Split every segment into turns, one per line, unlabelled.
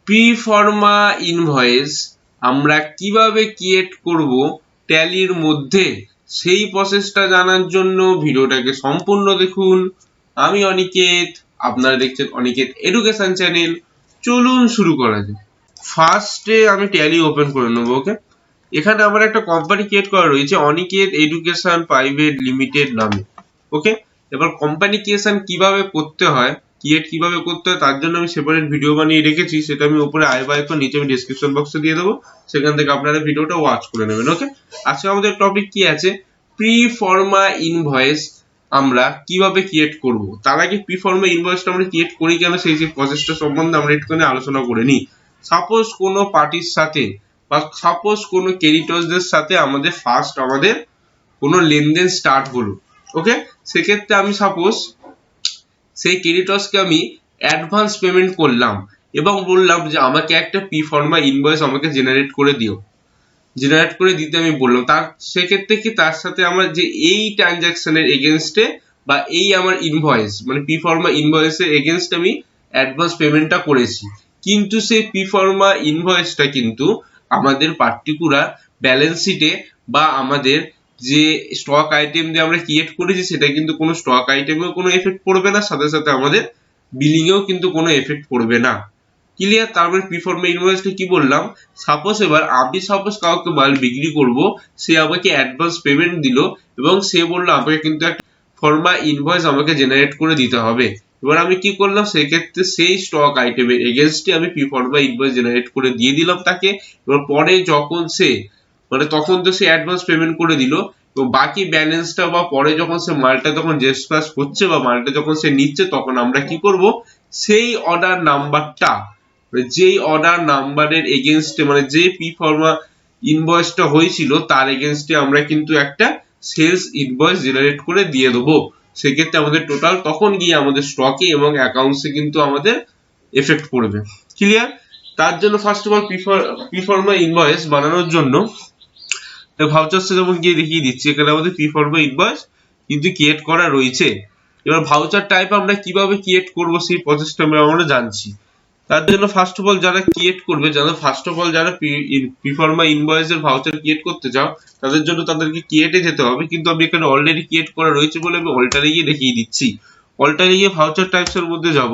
প্রিফর্মা invoice আমরা কিভাবে create করব ট্যালির মধ্যে, সেই প্রসেসটা জানার জন্য ভিডিওটাকে সম্পূর্ণ দেখুন। আমি অনিকেত, আপনারা দেখছেন অনিকেত এডুকেশন চ্যানেল। চলুন শুরু করা যাক। ফার্স্টে আমি ট্যালি ওপেন করে নেব। ওকে, এখানে আমার একটা কোম্পানি ক্রিয়েট করা রয়েছে অনিকেত এডুকেশন প্রাইভেট লিমিটেড নামে। ওকে, এবার কোম্পানি ক্রিয়েশন কিভাবে করতে হয়, ক্রিয়েট কিভাবে করতে হয় তার জন্য আমি সেপারেট ভিডিও বানিয়ে রেখেছি, সেটা আমি উপরে আই বাই করে নিচে আমি ডেসক্রিপশন বক্সে দিয়ে দেবো, সেখান থেকে আপনারা ভিডিওটা ওয়াচ করে নেবেন। ওকে, আজকে আমাদের টপিক কি আছে, প্রিফর্মা ইনভয়েস আমরা কিভাবে ক্রিয়েট করব। তার আগে প্রিফর্মা ইনভয়েসটা আমরা ক্রিয়েট করি কেন, সেই যে প্রসেসটা সম্বন্ধে আমরা একটুখানি আলোচনা করে নিই। সাপোজ কোনো পার্টির সাথে বা সাপোজ কোনো ক্রেডিটরসদের সাথে আমাদের ফার্স্ট আমাদের কোনো লেনদেন স্টার্ট হলো। ওকে, সেক্ষেত্রে আমি সাপোজ সেই ক্রেডিটরসকে আমি অ্যাডভান্স পেমেন্ট করলাম এবং বললাম যে আমাকে একটা প্রিফর্মা ইনভয়েস আমাকে জেনারেট করে দিও। জেনারেট করে দিতে আমি বললাম, তার সেক্ষেত্রে কি তার সাথে আমার যে এই ট্রানজাকশনের এগেনস্টে বা এই আমার ইনভয়েস মানে প্রিফর্মা ইনভয়েসের এগেনস্ট আমি অ্যাডভান্স পেমেন্টটা করেছি, কিন্তু সেই প্রিফর্মা ইনভয়েসটা কিন্তু আমাদের পার্টিকুলার ব্যালেন্স শিটে বা আমাদের যে স্টক আইটেম দিয়ে আমরা ক্রিয়েট করেছি সেটা কিন্তু কোনো স্টক আইটেমেও কোনো এফেক্ট পড়বে না, সাথে সাথে আমাদের বিলিংয়েও কিন্তু কোনো এফেক্ট পড়বে না। ক্লিয়ার? তারপরে প্রিফর্মা ইনভয়েসটা কি বললাম, সাপোজ এবার আমি সাপোজ কাউকে মাল বিক্রি করব, সে আমাকে অ্যাডভান্স পেমেন্ট দিল এবং সে বললো আমাকে কিন্তু একটা ফর্মা ইনভয়েস আমাকে জেনারেট করে দিতে হবে। এবার আমি কি করলাম, সেক্ষেত্রে সেই স্টক আইটেমের এগেনস্টে আমি প্রিফর্মা ইনভয়েস জেনারেট করে দিয়ে দিলাম তাকে। এবার পরে যখন সে মানে তখন তো সে অ্যাডভান্স পেমেন্ট করে দিল, তো বাকি ব্যালেন্সটা বা পরে যখন সে মালটা যখন ডিসপ্যাচ করছে বা মালটা যখন সে নিচ্ছে, তখন আমরা কি করব, সেই অর্ডার নাম্বারটা যেই অর্ডার নাম্বারের এগেনস্টে মানে যে প্রিফর্মা ইনভয়েসটা হয়েছিল তার এগেনস্টে আমরা কিন্তু একটা সেলস ইনভয়েস জেনারেট করে দিয়ে দেবো। সেক্ষেত্রে আমাদের টোটাল তখন গিয়ে আমাদের স্টকে এবং অ্যাকাউন্টসে কিন্তু আমাদের এফেক্ট পড়বে। ক্লিয়ার? তার জন্য ফার্স্ট অফ অল প্রিফর্মা ইনভয়েস বানানোর জন্য ভাউচারসে যেমন গিয়ে দেখিয়ে দিচ্ছি, এখানে আমাদের প্রিফর্মা ইনভয়েস কিন্তু ক্রিয়েট করা রয়েছে। এবার ভাউচার টাইপ আমরা কিভাবে ক্রিয়েট করব সেই প্রসেসটা আমরা জানছি। তার জন্য ফার্স্ট অফ অল যারা ক্রিয়েট করবে, যারা প্রিফর্মা ইনভয়েসের ভাউচার ক্রিয়েট করতে চাও, তাদের জন্য তাদেরকে ক্রিয়েটে যেতে হবে, কিন্তু আমি এখানে অলরেডি ক্রিয়েট করা রয়েছে বলে আমি অল্টারে গিয়ে দেখিয়ে দিচ্ছি। অল্টারে গিয়ে ভাউচার টাইপস এর মধ্যে যাব,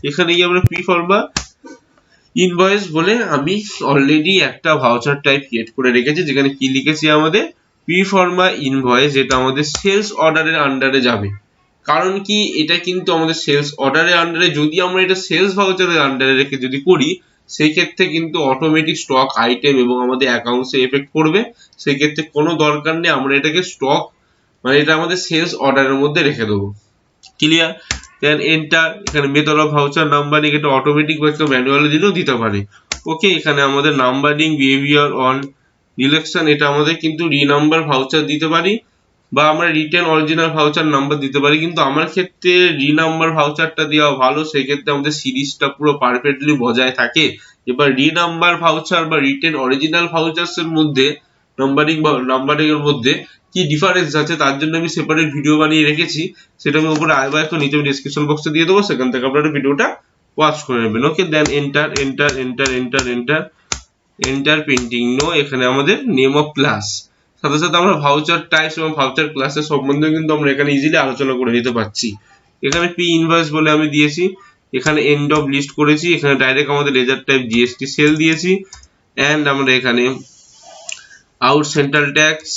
এখানে গিয়ে আমরা প্রিফর্মা ইনভয়েস বলে আমি অলরেডি একটা ভাউচার টাইপ ক্রিয়েট করে রেখেছি, যেখানে কি লিখেছি আমাদের প্রিফর্মা ইনভয়েস, যেটা আমাদের সেলস অর্ডারের আন্ডারে যাবে। কারণ কি, এটা কিন্তু আমাদের সেলস অর্ডারের আন্ডারে, যদি আমরা এটা সেলস ভাউচারের আন্ডারে রেখে যদি করি, সেই ক্ষেত্রে কিন্তু অটোমেটিক স্টক আইটেম এবং আমাদের অ্যাকাউন্টসে এফেক্ট পড়বে। সেই ক্ষেত্রে কোনো দরকার নেই, আমরা এটাকে স্টক মানে এটা আমাদের সেলস অর্ডারের মধ্যে রেখে দেবো। ক্লিয়ার? Then enter. এখানে মেথড অফ ভাউচার নাম্বারিং, এটা অটোমেটিক বা একটা ম্যানুয়ালি দিলেও দিতে পারে। ওকে, এখানে আমাদের নাম্বারিং বিহেভিয়ার অন রিলেকশন, এটা আমাদের কিন্তু রিনাম্বার ভাউচার দিতে পারি বা আমরা রিটেন অরিজিনাল ভাউচার নাম্বার দিতে পারি, কিন্তু আমার ক্ষেত্রে রিনাম্বার ভাউচারটা দেওয়া ভালো, সেই ক্ষেত্রে আমাদের সিরিজটা পুরো পারফেক্টলি বজায় থাকে। এবার রিনাম্বার ভাউচার বা রিটেন অরিজিনাল ভাউচার্স এর মধ্যে নাম্বারিং এর মধ্যে কি ডিফারেন্স আছে তার জন্য আমি সেপারেট ভিডিও বানিয়ে রেখেছি, সেটা আমি উপরে আই বাই নিচে আমি ডেসক্রিপশন বক্সে দিয়ে দেবো, সেখান থেকে আপনারা ভিডিওটা ওয়াচ করে নেবেন। Okay, then enter enter enter enter enter enter printing no. এখানে আমাদের নেম অফ ক্লাস, সাথে সাথে আমরা ভাউচার টাইপস এবং ভাউচার ক্লাসের সম্বন্ধে কিন্তু আমরা এখানে ইজিলি আলোচনা করে নিতে পারছি। এখানে পি ইনভয়েস বলে আমি দিয়েছি, এখানে এন্ড অফ লিস্ট করেছি, এখানে ডাইরেক্ট আমাদের লেজার টাইপ জিএসটি সেল দিয়েছি, এন্ড আমরা এখানে আউট সেন্ট্রাল ট্যাক্স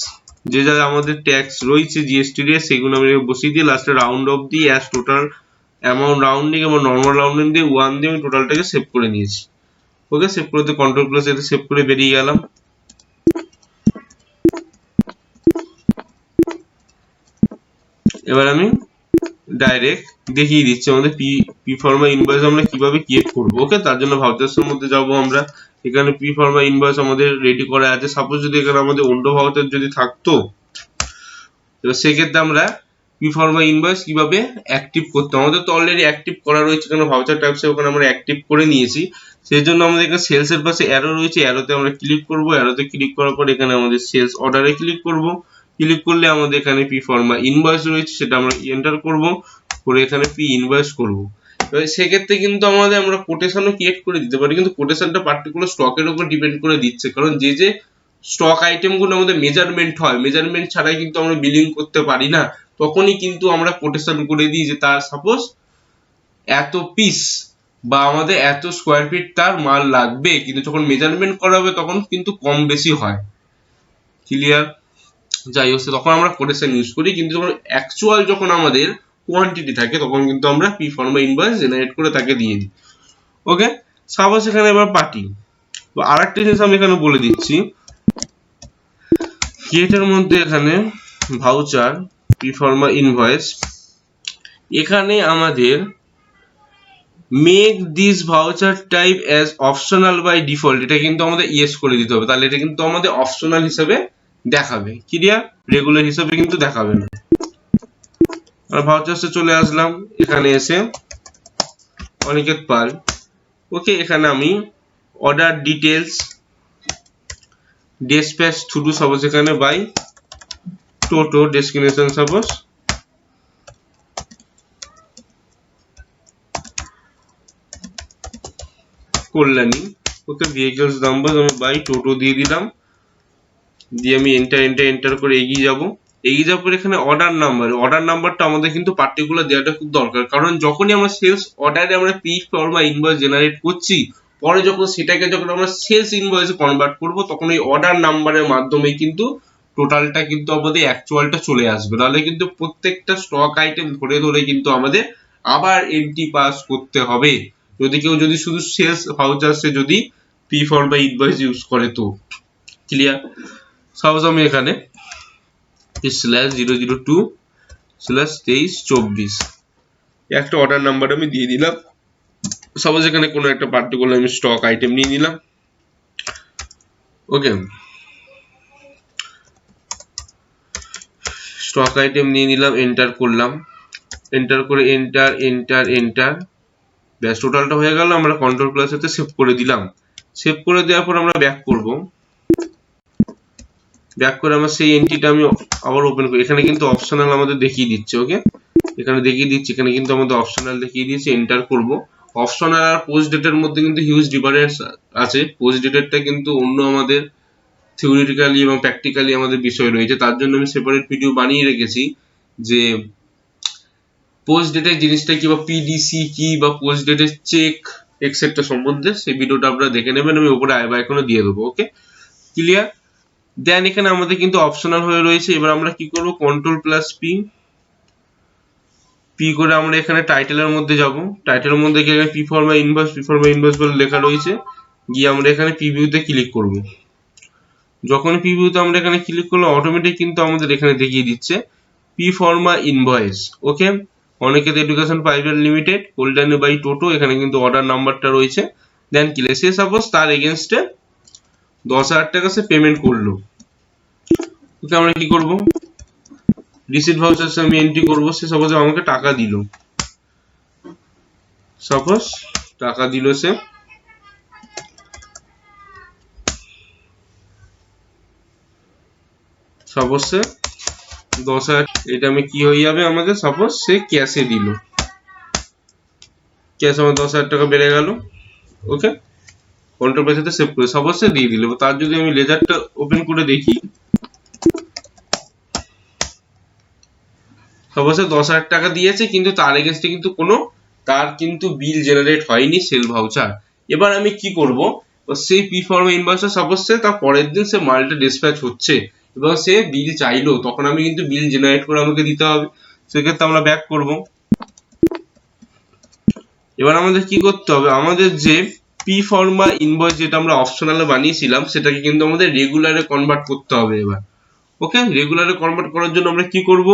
যে যা আমাদের ট্যাক্স রয়েছে জিএসটি এর সেগুলো আমি বসিয়ে দিয়ে লাস্টে রাউন্ড অফ দিয়ে অ্যাজ টোটাল অ্যামাউন্ট রাউন্ডিং এবং নর্মাল রাউন্ডিং দিয়ে 1 দিয়ে আমি টোটালটাকে সেভ করে নিয়েছি। ওকে, সেভ করতে কন্ট্রোল প্লাস এতে সেভ করে বেরিয়ে গেলাম। এবার আমি ডাইরেক্ট দেখিয়ে দিচ্ছি আমাদের প্রিফর্মা ইনভয়েস আমরা কিভাবে ক্রিয়েট করব। ওকে, তার জন্য ভাউচারসের মধ্যে যাব আমরা, এখানে প্রিফর্মা ইনভয়েস আমাদের রেডি করা আছে। সাপোজ যদি এখানে আমাদের অন্য ভাউচার যদি থাকতো, এবার সেক্ষেত্রে আমরা প্রিফর্মা ইনভয়েস কিভাবে অ্যাক্টিভ করতে, আমাদের তো অলরেডি অ্যাক্টিভ করা রয়েছে, কারণ ভাউচার টাইপসে ওখানে আমরা অ্যাক্টিভ করে নিয়েছি। সেই জন্য আমাদের এখানে সেলস এর পাশে অ্যারো রয়েছে, অ্যারোতে আমরা ক্লিক করব, অ্যারোতে ক্লিক করার পর এখানে আমাদের সেলস অর্ডারে ক্লিক করব, ক্লিক করলে আমাদের এখানে প্রিফর্মা ইনভয়েস রয়েছে, সেটা আমরা এন্টার করব, করে এখানে পি ইনভয়েস করব। সেক্ষেত্রে কিন্তু আমরা কোটেশনও ক্রিয়েট করে দিতে পারি, কিন্তু কোটেশনটা পার্টিকুলার স্টকের উপর ডিপেন্ড করে দিচ্ছে, কারণ যে যে স্টক আইটেমগুলো আমাদের মেজারমেন্ট হয়, মেজারমেন্ট ছাড়াই কিন্তু আমরা বিলিং করতে পারি না, তখনই কিন্তু আমরা কোটেশন করে দিই যে তার সাপোজ এত পিস বা আমাদের এত স্কোয়ার ফিট তার মাল লাগবে, কিন্তু যখন মেজারমেন্ট করা হবে তখন কিন্তু কম বেশি হয়। ক্লিয়ার? যাই হোক, তখন আমরা কোটেশন ইউজ করি, কিন্তু যখন অ্যাকচুয়াল যখন আমাদের কোয়ান্টিটি থাকে তখন কিন্তু আমরা Performa ইনভয়েস জেনারেট করে তাকে দিয়ে দিই। ওকে, সাপোজ এখানে এবার পার্টি, তো আরেকটা জিনিস আমি এখানে বলে দিচ্ছি, ক্রিয়েটের মধ্যে এখানে ভাউচার Performa ইনভয়েস, এখানে আমাদের make this voucher type as optional by default, এটা কিন্তু আমাদের ইয়েস করে দিতে হবে, তাহলে এটা কিন্তু আমাদের অপশনাল হিসেবে দেখাবে। ক্লিয়ার? রেগুলার হিসেবে কিন্তু দেখাবে না। আর ভাউচার্সে চলে আসলাম, এখানে এসে অনিকেত পাল, ওকে, এখানে আমি order details dispatch through suppose এখানে by toto destination suppose Kalyani, okay, vehicles number আমি বাই টোটো দিয়ে দিলাম, দিয়ে আমি এন্টার করে এগিয়ে যাবো পরে এখানে অর্ডার নাম্বারটা আমাদের কিন্তু পার্টিকুলার দেওয়াটা খুব দরকার, কারণ যখনই আমরা সেলস অর্ডারে আমরা Performa ইনভয়েস জেনারেট করছি, পরে যখন আমরা সেলস ইনভয়েসে কনভার্ট করব, তখন এই অর্ডার নাম্বারের মাধ্যমে কিন্তু টোটালটা কিন্তু আমাদের অ্যাকচুয়ালটা চলে আসবে, নাহলে কিন্তু প্রত্যেকটা স্টক আইটেম ধরে কিন্তু আমাদের আবার এন্ট্রি পাস করতে হবে, যদি শুধু সেলস ভাউচার্সে যদি Performa ইনভয়েস ইউজ করে তো। ক্লিয়ার? সাপোজ আমি এখানে /002/2324 একটা অর্ডার নাম্বার আমি দিয়ে দিলাম, সাপোজ এখানে কোনো একটা পার্টিকুলার আমি স্টক আইটেম নিয়ে নিলাম। ওকে, স্টক আইটেম নিয়ে নিলাম, এন্টার করলাম, এন্টার করে এন্টার, ব্যাস টোটালটা হয়ে গেল। আমরা কন্ট্রোল প্লাস এতে সেভ করে দিলাম। সেভ করে দেওয়ার পর আমরা ব্যাক করব, ব্যাক করে আমার সেই এন্ট্রিটা আমি আবার ওপেন করি, এখানে কিন্তু অপশনাল আমাদের দেখিয়ে দিচ্ছে। ওকে, এখানে দেখিয়ে দিচ্ছে, এখানে কিন্তু আমাদের অপশনাল দেখিয়ে দিয়েছে, এন্টার করব। অপশনাল আর পোস্ট ডেটের মধ্যে কিন্তু হিউজ ডিফারেন্স আছে, পোস্ট ডেটেরটা কিন্তু অন্য আমাদের থিওরিটিক্যালি এবং প্র্যাকটিক্যালি আমাদের বিষয় রয়েছে, তার জন্য আমি সেপারেট ভিডিও বানিয়ে রেখেছি যে পোস্ট ডেটের জিনিসটা কি বা পিডিসি কি বা পোস্ট ডেটের চেক এক্সেট্রা সম্বন্ধে, সেই ভিডিওটা আপনারা দেখে নেবেন, আমি উপরে আই বাটনে দিয়ে দেবো। ওকে, ক্লিয়ার? দেন এখানে আমাদের কিন্তু অপশনাল হয়ে রয়েছে। এবার আমরা কি করব, কন্ট্রোল প্লাস পি করে আমরা এখানে টাইটেলের মধ্যে যাব, টাইটেলের মধ্যে গিয়ে Performa ইনভয়েস বলে লেখা রয়েছে, গিয়ে আমরা এখানে প্রিভিউতে ক্লিক করব। যখন প্রিভিউতে আমরা এখানে ক্লিক করলে অটোমেটিক কিন্তু আমাদের এখানে দেখিয়ে দিচ্ছে Performa invoice. Okay, Aniket education private limited Kalyani by toto, এখানে কিন্তু অর্ডার নাম্বারটা রয়েছে। দেন কি সে সাপোজ তার এগেনস্টে 10,000 টাকা সে পেমেন্ট করলো। ওকে, আমরা কি করব, রিসিট ভাউচার আমি এন্ট্রি করব, সে সাপোজ আমাকে টাকা দিল, সাপোজ টাকা দিল সে, সাপোজ সে 10,000, এটা আমি কি হয়ে যাবে আমাদের, সাপোজ সে ক্যাশে দিল, ক্যাশ আমার 10,000 টাকা বেড়ে গেল। ওকে, কন্ট্রোল প্লাস এতে সেভ করে সাপোজ সে দিয়ে দিল। তার যদি আমি লেজারটা ওপেন করে দেখি, সাপোজ 10,000 টাকা দিয়েছে, কিন্তু তার এগেইনস্টে কিন্তু কোনো তার কিন্তু বিল জেনারেট হয়নি সেল ভাউচার। এবার আমি কি করব, সেই Performa ইনভয়েসটা সাপোজ সে তার পরের দিন সে মালটা ডিসপ্যাচ হচ্ছে এবং সে বিল চাইলো, তখন আমি কিন্তু বিল জেনারেট করে আমাকে দিতে হবে, সেক্ষেত্রে আমরা ব্যাক করব। এবার আমাদের কি করতে হবে, আমাদের যে Performa ইনভয়েস যেটা আমরা অপশনালে বানিয়েছিলাম, সেটাকে কিন্তু আমাদের রেগুলারে কনভার্ট করতে হবে এবার। ওকে, রেগুলারে কনভার্ট করার জন্য আমরা কি করব,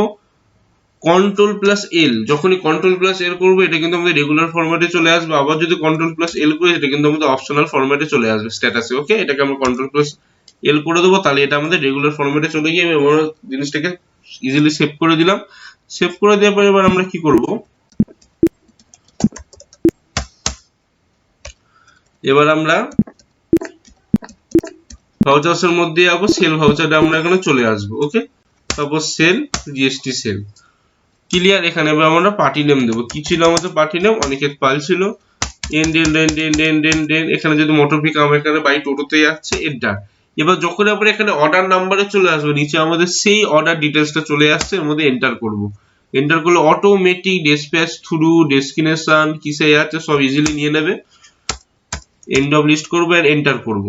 কন্ট্রোল প্লাস এল, যখনই কন্ট্রোল প্লাস এল করবো এটা কিন্তু আমাদের রেগুলার ফরম্যাটে চলে আসবে, আবার যদি কন্ট্রোল প্লাস এল করি এটা কিন্তু আমাদের অপশনাল ফরম্যাটে চলে আসবে স্ট্যাটাসে। ওকে, এটাকে আমরা কন্ট্রোল প্লাস এল করে দেবো, তাহলে এটা আমাদের রেগুলার ফরম্যাটে চলে গিয়ে আমরা জিনিসটাকে ইজিলি সেভ করে দিলাম। সেভ করে দেওয়ার পর এবার আমরা কি করব, এবার আমরা ভাউচার্সের মধ্যে যাবো, সেল ভাউচারে আমরা এখানে চলে আসবো। ওকে, তারপর সেল জিএসটি সেল, ক্লিয়ার। এখানে এবার আমরা পার্টি নেম দেবো। কি ছিল আমাদের পার্টি নেম? অনিকেত পাল ছিল। এখানে যদি মোটরপিক আমরা এখানে বাই টোটোতে যাচ্ছে, এন্টার। এবার যখন আমরা এখানে অর্ডার নাম্বারে চলে আসবো, নিচে আমাদের সেই অর্ডার ডিটেলসটা চলে আসছে, এর মধ্যে এন্টার করব। এন্টার করলে অটোমেটিক ডিসপ্যাচ থ্রু ডেস্টিনেশন কিসে যাচ্ছে সব ইজিলি নিয়ে নেবে। এন্ড অফ লিস্ট করবো আর এন্টার করব।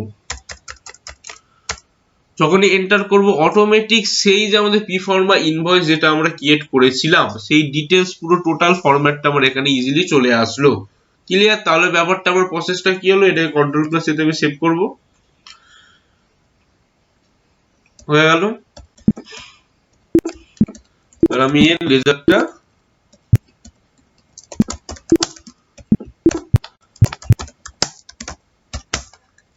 যখনই এন্টার করব অটোমেটিক সেই যে আমাদের Performa ইনভয়েস যেটা আমরা ক্রিয়েট করেছিলাম সেই ডিটেলস পুরো টোটাল ফরম্যাটটা আমার এখানে ইজিলি চলে আসলো। ক্লিয়ার? তাহলে ব্যাপারটা আমার প্রসেসটা কি হলো, এটাকে কন্ট্রোল প্লাস এতে আমি সেভ করব। হয়ে গেল। এবার আমি এর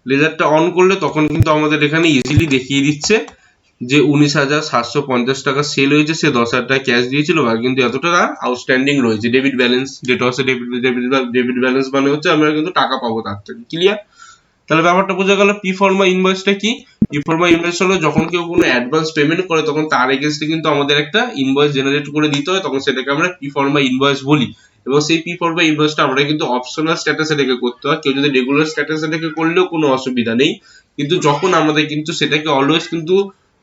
লেজারটা অন করলে তখন কিন্তু আমাদের এখানে ইজিলি দেখিয়ে দিচ্ছে যে 19,750 টাকা সেল হয়েছে, সে 10,000 টাকা ক্যাশ দিয়েছিল, বা কিন্তু এতটা আউটস্ট্যান্ডিং রয়েছে। ডেবিট ব্যালেন্স যেটা হচ্ছে ডেবিট ব্যালেন্স মানে হচ্ছে আমরা কিন্তু টাকা পাবো তার থেকে। ক্লিয়ার? তাহলে ব্যাপারটা বোঝা গেল। Performa ইনভয়েসটা কি? Performa ইনভয়েস হলো যখন কেউ কোনো অ্যাডভান্স পেমেন্ট করে তখন তার এগেইনস্টে কিন্তু আমাদের একটা ইনভয়েস জেনারেট করে দিতে হয়, তখন সেটাকে আমরা Performa ইনভয়েস বলি। এবং সেই Performa ইনভয়েসটা আমরা কিন্তু অপশনাল স্ট্যাটাসে রেখে করতে হয়। কেউ যদি রেগুলার স্ট্যাটাসে রেখে করলেও কোনো অসুবিধা নেই, কিন্তু যখন আমাদের কিন্তু সেটাকে অলওয়েজ কিন্তু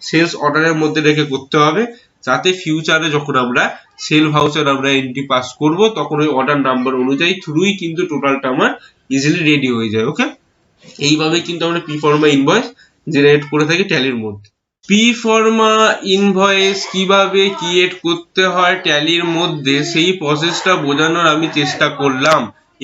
সেলস অর্ডারের মধ্যে রেখে করতে হবে, যাতে ফিউচারে যখন আমরা সেল ভাউচার আমরা এন্ট্রি পাস করব তখন ওই অর্ডার নাম্বার অনুযায়ী থ্রুই কিন্তু টোটালটা আমার ইজিলি রেডি হয়ে যায়। ওকে, এইভাবে কিন্তু আমরা Performa ইনভয়েস জেনারেট করে থাকি ট্যালির মধ্যে। Performa ইনভয়েস কিভাবে ক্রিয়েট করতে হয় ট্যালির মধ্যে সেই প্রসেসটা বোঝানোর আমি চেষ্টা করলাম।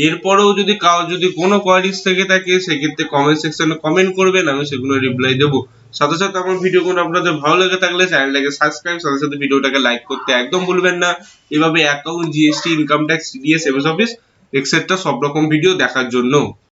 এরপরেও যদি যদি কোনো কোয়ারিজ থেকে থাকে সেক্ষেত্রে কমেন্ট সেকশনে কমেন্ট করবেন, আমি সেগুলো রিপ্লাই দেবো। সাথে সাথে আমার ভিডিওগুলো আপনাদের ভালো লেগে থাকলে চ্যানেলটাকে সাবস্ক্রাইব, সাথে সাথে ভিডিওটাকে লাইক করতে একদম ভুলবেন না। এভাবে account, GST, income tax, TDS, MS office etcetera সব রকম ভিডিও দেখার জন্য।